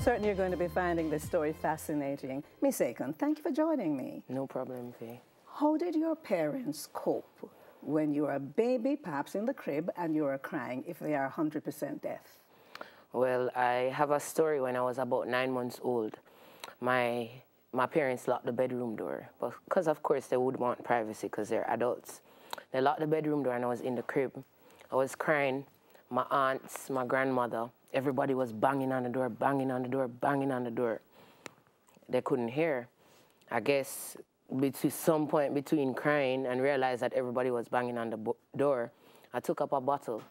certain you're going to be finding this story fascinating. Miss Aiken, thank you for joining me. No problem, Faye. How did your parents cope when you were a baby, perhaps in the crib, and you were crying if they are 100% deaf? Well, I have a story when I was about 9 months old. My parents locked the bedroom door, because of course they would want privacy because they're adults. They locked the bedroom door and I was in the crib. I was crying. My aunts, my grandmother, everybody was banging on the door, banging on the door, banging on the door. They couldn't hear. I guess between some point between crying and realized that everybody was banging on the door, I took up a bottle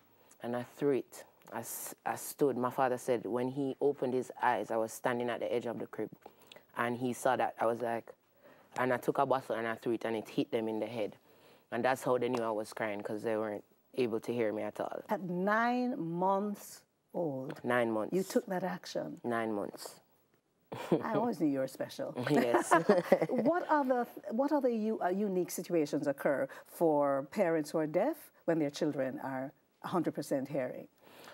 and I threw it. I stood. My father said when he opened his eyes, I was standing at the edge of the crib. And he saw that. I was like, and I took a bottle and I threw it and it hit them in the head. And that's how they knew I was crying, because they weren't able to hear me at all. At 9 months old? 9 months. You took that action? 9 months. I always knew you were special. Yes. What other unique situations occur for parents who are deaf when their children are 100% hearing?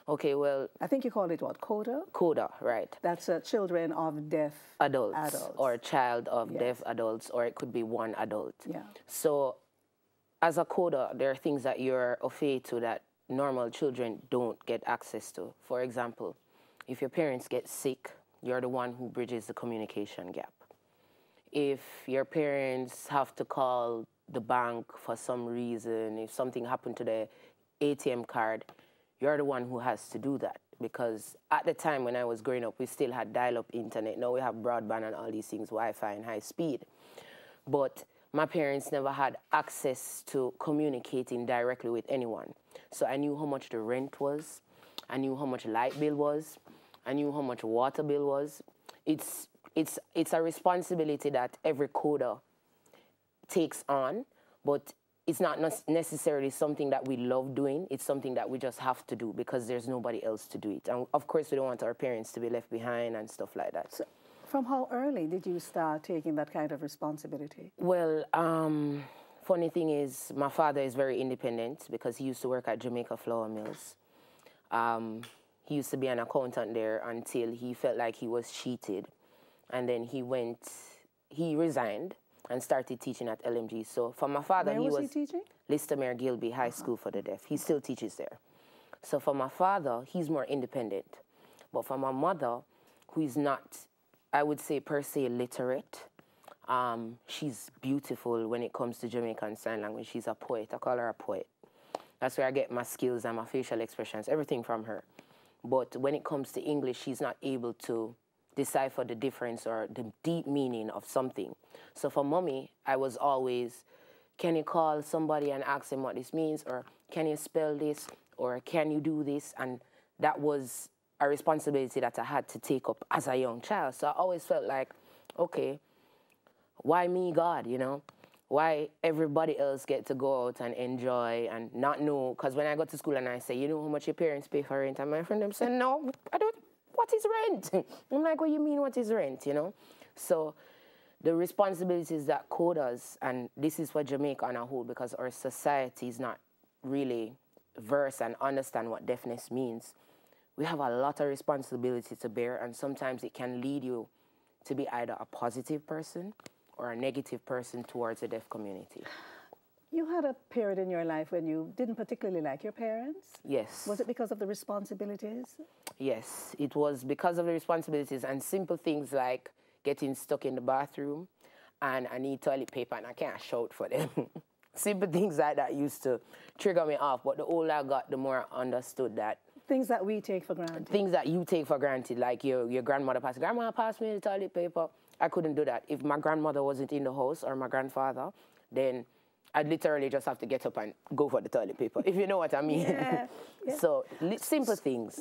Okay, well... I think you call it what, CODA? CODA, right. That's children of deaf adults. Or child of yes. deaf adults, or it could be one adult. Yeah. So, as a CODA, there are things that you're afraid to that normal children don't get access to. For example, if your parents get sick, you're the one who bridges the communication gap. If your parents have to call the bank for some reason, if something happened to the ATM card, you're the one who has to do that. Because at the time when I was growing up, we still had dial-up internet. Now we have broadband and all these things, Wi-Fi and high speed. But my parents never had access to communicating directly with anyone. So I knew how much the rent was. I knew how much light bill was. I knew how much water bill was. It's a responsibility that every CODA takes on, but it's not necessarily something that we love doing. It's something that we just have to do because there's nobody else to do it. And of course, we don't want our parents to be left behind and stuff like that. So from how early did you start taking that kind of responsibility? Well, funny thing is, my father is very independent because he used to work at Jamaica flour mills. He used to be an accountant there until he felt like he was cheated. And then he resigned and started teaching at LMG. So for my father, Where was he teaching? Listermere Gilby High School for the Deaf. He still teaches there. So for my father, he's more independent. But for my mother, who is not, I would say per se literate, she's beautiful when it comes to Jamaican Sign Language. She's a poet. I call her a poet. That's where I get my skills and my facial expressions, everything from her. But when it comes to English, she's not able to decipher the difference or the deep meaning of something. So for mommy, I was always, can you call somebody and ask them what this means? Or can you spell this? Or can you do this? And that was a responsibility that I had to take up as a young child. So I always felt like, okay, why me, God, you know? Why everybody else get to go out and enjoy and not know? Because when I go to school and I say, you know how much your parents pay for rent? And my friend them say, no, I don't. What is rent? I'm like, what do you mean, what is rent, you know? So the responsibilities that CODAs, and this is for Jamaica on a whole, because our society is not really versed and understand what deafness means. We have a lot of responsibility to bear, and sometimes it can lead you to be either a positive person or a negative person towards the deaf community. You had a period in your life when you didn't particularly like your parents? Yes. Was it because of the responsibilities? Yes, it was because of the responsibilities and simple things like getting stuck in the bathroom and I need toilet paper and I can't shout for them. Simple things like that used to trigger me off, but the older I got, the more I understood that. Things that we take for granted. Things that you take for granted, like your grandmother passed. Grandma passed me the toilet paper. I couldn't do that. If my grandmother wasn't in the house or my grandfather, then I'd literally just have to get up and go for the toilet paper, if you know what I mean. Yeah. Yeah. So, simple things.